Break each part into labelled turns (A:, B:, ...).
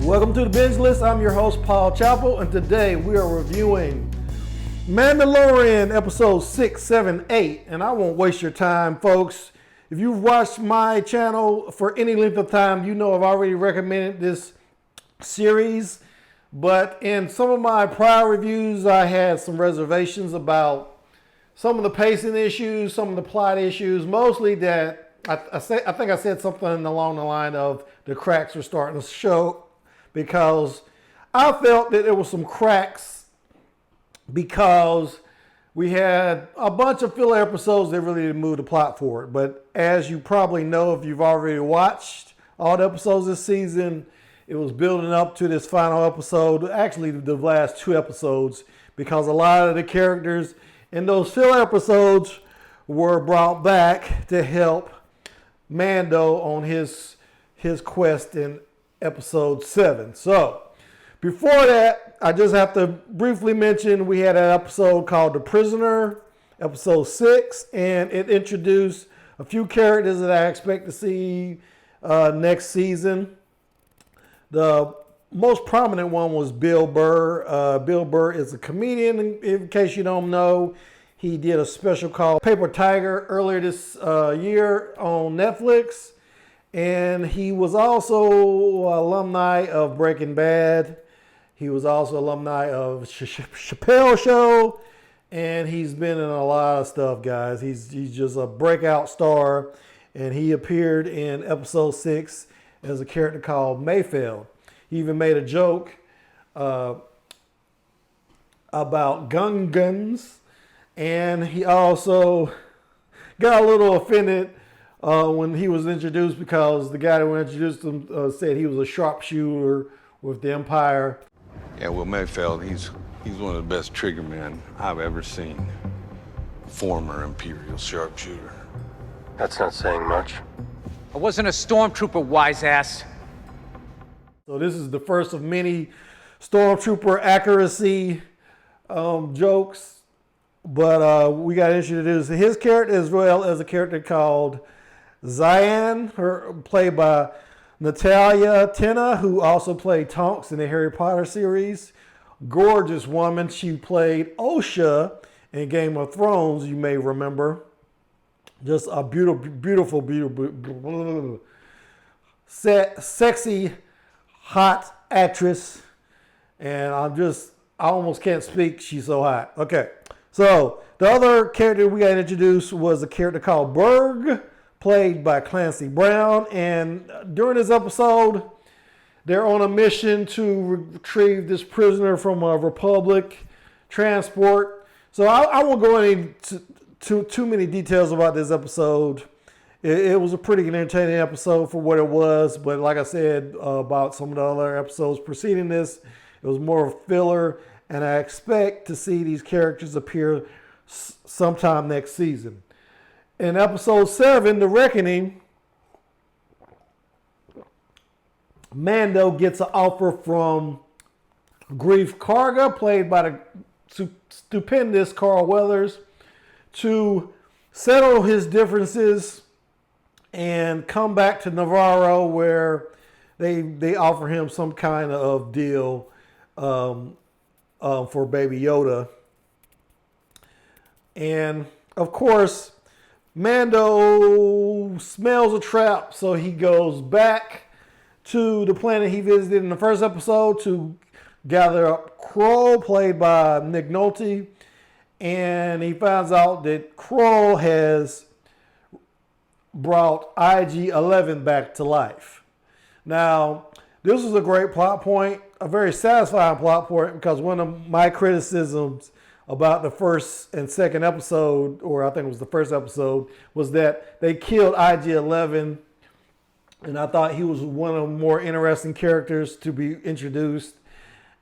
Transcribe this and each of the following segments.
A: Welcome to the Binge List. I'm your host, Paul Chappell, and today we are reviewing Mandalorian episodes 6, 7, 8. And I won't waste your time, folks. If you've watched my channel for any length of time, you know I've already recommended this series. But in some of my prior reviews, I had some reservations about some of the pacing issues, some of the plot issues, mostly that I think I said something along the line of the cracks were starting to show, because I felt that there was some cracks because we had a bunch of filler episodes that really didn't move the plot forward. But as you probably know, if you've already watched all the episodes this season, it was building up to this final episode, actually the last two episodes, because a lot of the characters in those filler episodes were brought back to help Mando on his quest in episode 7. So before that, I just have to briefly mention we had an episode called The Prisoner, episode 6, and it introduced a few characters that I expect to see next season. The most prominent one was Bill Burr. Bill Burr is a comedian, in case you don't know. He did a special called Paper Tiger earlier this year on Netflix. And he was also alumni of Breaking Bad. He was also alumni of Chappelle Show. And he's been in a lot of stuff, guys. He's just a breakout star. And he appeared in episode 6 as a character called Mayfield. He even made a joke about guns. And he also got a little offended when he was introduced, because the guy who introduced him said he was a sharpshooter with the Empire.
B: Yeah, well, Mayfield, he's one of the best triggermen I've ever seen. Former Imperial sharpshooter.
C: That's not saying much.
D: I wasn't a stormtrooper, wise ass.
A: So this is the first of many stormtrooper accuracy jokes. But we got to introduce his character as well as a character called Zian, played by Natalia Tena, who also played Tonks in the Harry Potter series. Gorgeous woman. She played Osha in Game of Thrones, you may remember. Just a beautiful, sexy, hot actress. And I almost can't speak. She's so hot. Okay. So the other character we got introduced was a character called Burr, played by Clancy Brown. And during this episode, they're on a mission to retrieve this prisoner from a Republic transport. So I won't go into too many details about this episode. It was a pretty entertaining episode for what it was. But like I said about some of the other episodes preceding this, it was more of filler. And I expect to see these characters appear sometime next season. In episode 7, The Reckoning, Mando gets an offer from Grief Karga, played by the stupendous Carl Weathers, to settle his differences and come back to Navarro, where they offer him some kind of deal for Baby Yoda. And of course, Mando smells a trap, so he goes back to the planet he visited in the first episode to gather up Kroll, played by Nick Nolte. And he finds out that Kroll has brought IG-11 back to life. Now, this was a great plot point, a very satisfying plot point, because one of my criticisms about the first and second episode, or I think it was the first episode, was that they killed IG-11, and I thought he was one of the more interesting characters to be introduced,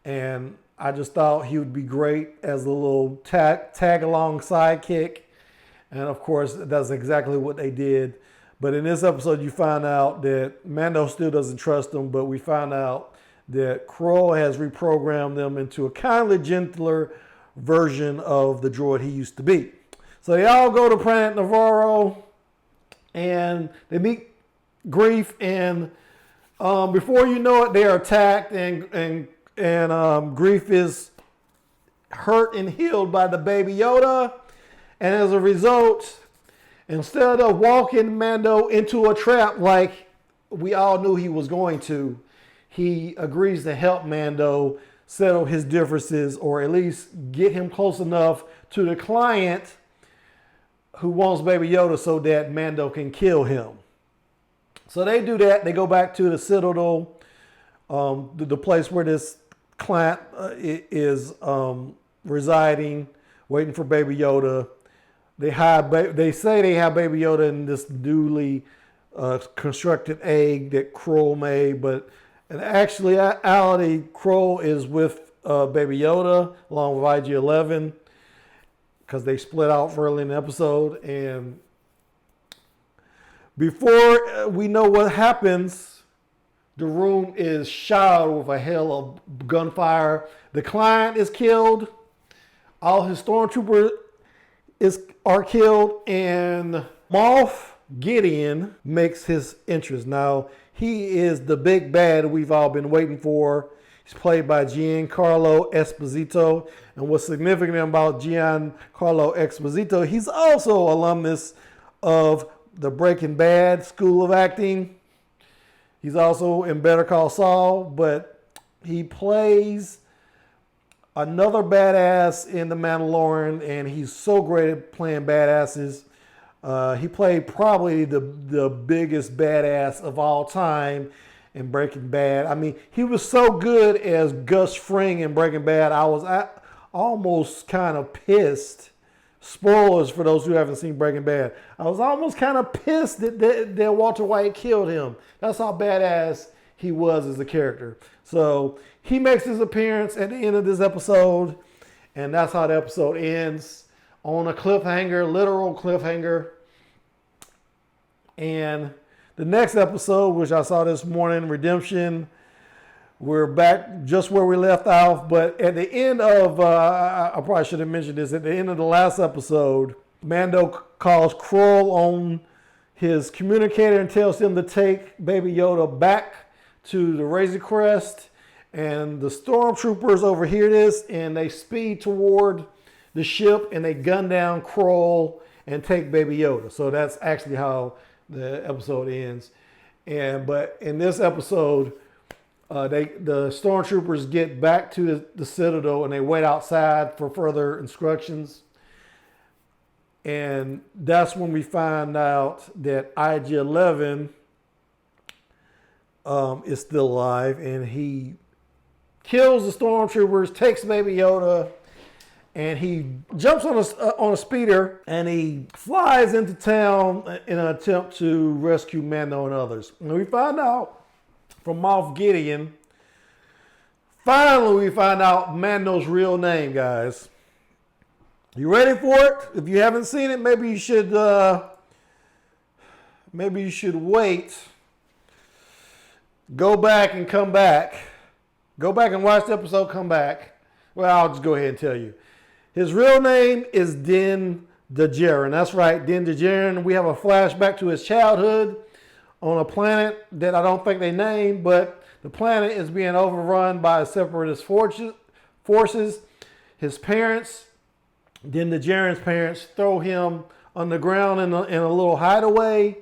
A: and I just thought he would be great as a little tag-along sidekick, and of course that's exactly what they did. But in this episode, you find out that Mando still doesn't trust him, but we find out that Kroll has reprogrammed them into a kindly, gentler version of the droid he used to be. So they all go to planet Navarro, and they meet Grief and Before you know it, they are attacked, and Grief is hurt and healed by the Baby Yoda. And as a result, instead of walking Mando into a trap like we all knew he was going to, he agrees to help Mando settle his differences, or at least get him close enough to the client who wants Baby Yoda so that Mando can kill him. So they do that. They go back to the Citadel, the place where this client is residing, waiting for Baby Yoda. They say they have Baby Yoda in this newly constructed egg that Kroll made, but in actuality, Kroll is with Baby Yoda along with IG-11 because they split out early in the episode. And before we know what happens, the room is shot with a hail of gunfire. The client is killed. All his stormtroopers are killed, and Moff Gideon makes his entrance. Now, he is the big bad we've all been waiting for. He's played by Giancarlo Esposito. And what's significant about Giancarlo Esposito, he's also alumnus of the Breaking Bad School of Acting. He's also in Better Call Saul, but he plays another badass in The Mandalorian, and he's so great at playing badasses. He played probably the biggest badass of all time in Breaking Bad. I mean, he was so good as Gus Fring in Breaking Bad. I was almost kind of pissed. Spoilers for those who haven't seen Breaking Bad. I was almost kind of pissed that Walter White killed him. That's how badass he was as a character. So he makes his appearance at the end of this episode, and that's how the episode ends. On a cliffhanger, literal cliffhanger. And the next episode, which I saw this morning, Redemption, we're back just where we left off. But at the end of, I probably should have mentioned this, at the end of the last episode, Mando calls Kroll on his communicator and tells him to take Baby Yoda back to the Razor Crest. And the stormtroopers overhear this, and they speed toward the ship, and they gun down Kroll and take Baby Yoda. So that's actually how the episode ends. But in this episode, the stormtroopers get back to the Citadel, and they wait outside for further instructions. And that's when we find out that IG-11 is still alive, and he kills the stormtroopers, takes Baby Yoda, and he jumps on a speeder, and he flies into town in an attempt to rescue Mando and others. And we find out from Moff Gideon, finally we find out Mando's real name, guys. You ready for it? If you haven't seen it, maybe you should wait. Go back and come back. Go back and watch the episode, come back. Well, I'll just go ahead and tell you. His real name is Din Djarin. That's right, Din Djarin. We have a flashback to his childhood on a planet that I don't think they named, but the planet is being overrun by separatist forces. His parents, Din Djarin's parents, throw him on the ground in a little hideaway.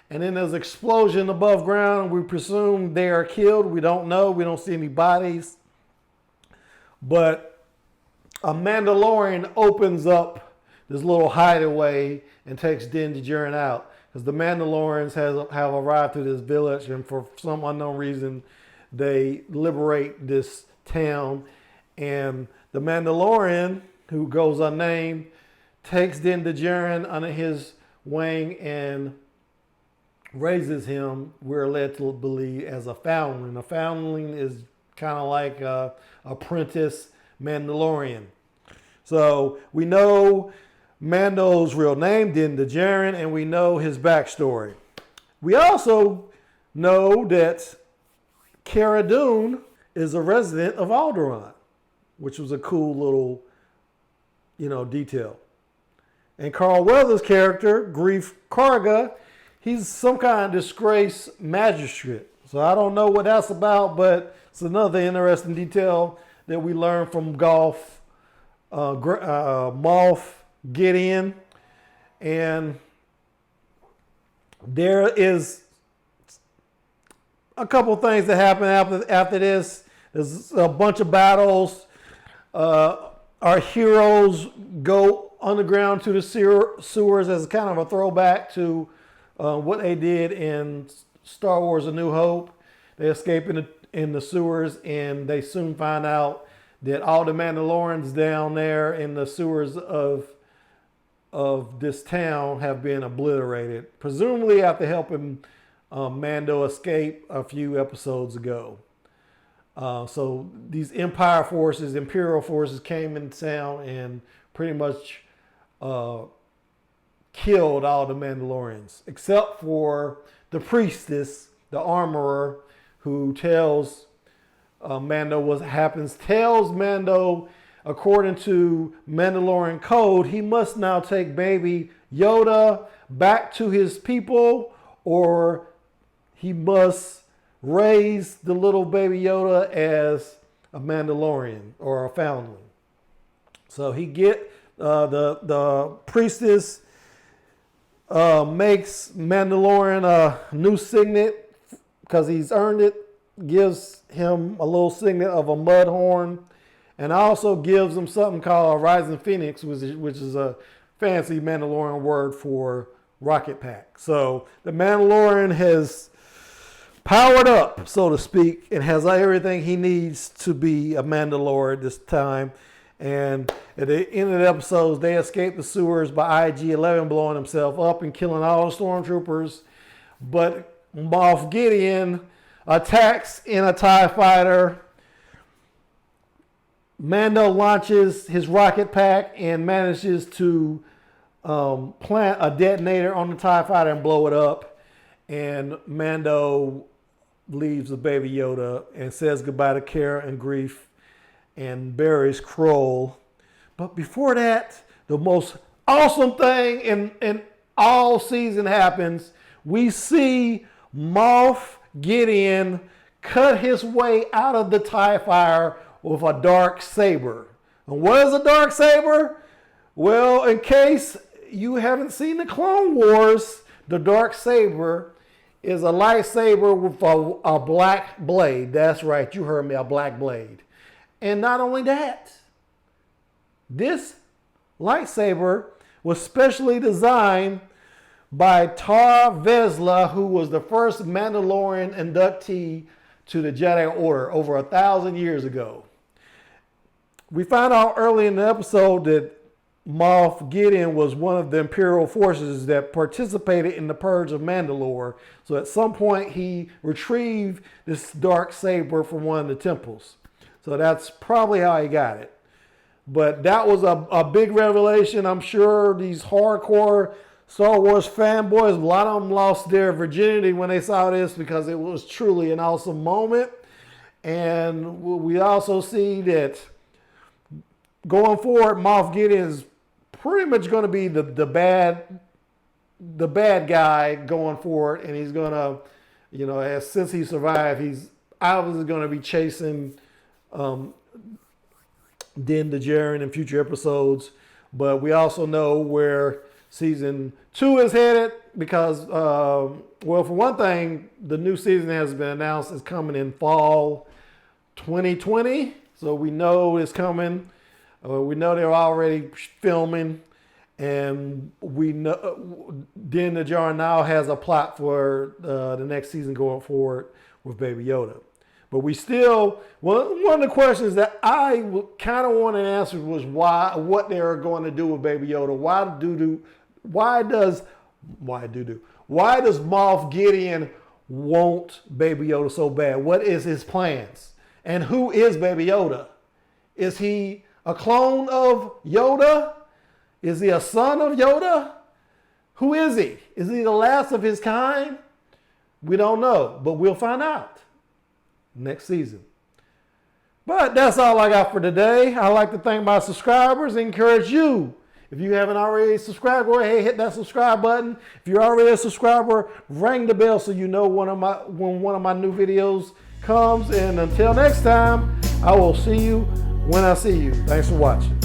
A: And then there's an explosion above ground. We presume they are killed. We don't know. We don't see any bodies. But a Mandalorian opens up this little hideaway and takes Din Djarin out. Because the Mandalorians have arrived to this village, and for some unknown reason, they liberate this town. And the Mandalorian, who goes unnamed, takes Din Djarin under his wing and raises him, we're led to believe, as a foundling. A foundling is kind of like a apprentice Mandalorian. So we know Mando's real name, Din Djarin, and we know his backstory. We also know that Cara Dune is a resident of Alderaan, which was a cool little, detail. And Carl Weathers' character, Grief Karga, he's some kind of disgraced magistrate. So I don't know what that's about, but it's another interesting detail that we learned from Moff Gideon. And there is a couple things that happen after this. There's a bunch of battles. Our heroes go underground to the sewers as kind of a throwback to what they did in Star Wars: A New Hope. They escape in the sewers, and they soon find out that all the Mandalorians down there in the sewers of this town have been obliterated, presumably after helping Mando escape a few episodes ago. So these Empire forces, Imperial forces came into town and pretty much killed all the Mandalorians, except for the priestess, the armorer, who tells Mando what happens, tells Mando, according to Mandalorian code, he must now take Baby Yoda back to his people, or he must raise the little Baby Yoda as a Mandalorian or a foundling. So he the priestess makes Mandalorian a new signet because he's earned it, gives him a little signet of a mud horn, and also gives him something called a Rising Phoenix, which is a fancy Mandalorian word for rocket pack. So the Mandalorian has powered up, so to speak, and has everything he needs to be a Mandalorian this time. And at the end of the episodes, they escape the sewers by IG-11 blowing himself up and killing all the stormtroopers. But Moff Gideon attacks in a TIE fighter. Mando launches his rocket pack and manages to plant a detonator on the TIE fighter and blow it up. And Mando leaves with Baby Yoda and says goodbye to Cara and Grief and buries Kroll. But before that, the most awesome thing in all season happens. We see Moff Gideon cut his way out of the TIE fighter with a dark saber. And what is a dark saber? Well, in case you haven't seen the Clone Wars, the dark saber is a lightsaber with a black blade. That's right, you heard me, a black blade. And not only that, this lightsaber was specially designed by Tar Vesla, who was the first Mandalorian inductee to the Jedi Order over 1,000 years ago. We found out early in the episode that Moff Gideon was one of the Imperial forces that participated in the Purge of Mandalore. So at some point he retrieved this dark saber from one of the temples. So that's probably how he got it. But that was a big revelation. I'm sure these hardcore Star Wars fanboys, a lot of them lost their virginity when they saw this because it was truly an awesome moment. And we also see that going forward, Moff Gideon is pretty much going to be the bad guy going forward, and he's going to, since he survived, he's obviously going to be chasing Din Djarin in future episodes. But we also know where season 2 is headed because, for one thing, the new season has been announced is coming in fall 2020. So we know it's coming. We know they're already filming, and we know Din Djarin now has a plot for the next season going forward with Baby Yoda. But we still, one of the questions that I kind of wanted answered was what they're going to do with Baby Yoda. Why does Moff Gideon want Baby Yoda so bad? What is his plans? And who is Baby Yoda? Is he a clone of Yoda? Is he a son of Yoda? Who is he? Is he the last of his kind? We don't know, but we'll find out next season. But that's all I got for today. I'd like to thank my subscribers and encourage you, If you haven't already subscribed, go ahead, hit that subscribe button. If you're already a subscriber, ring the bell so you know when one of my new videos comes. And until next time, I will see you when I see you. Thanks for watching.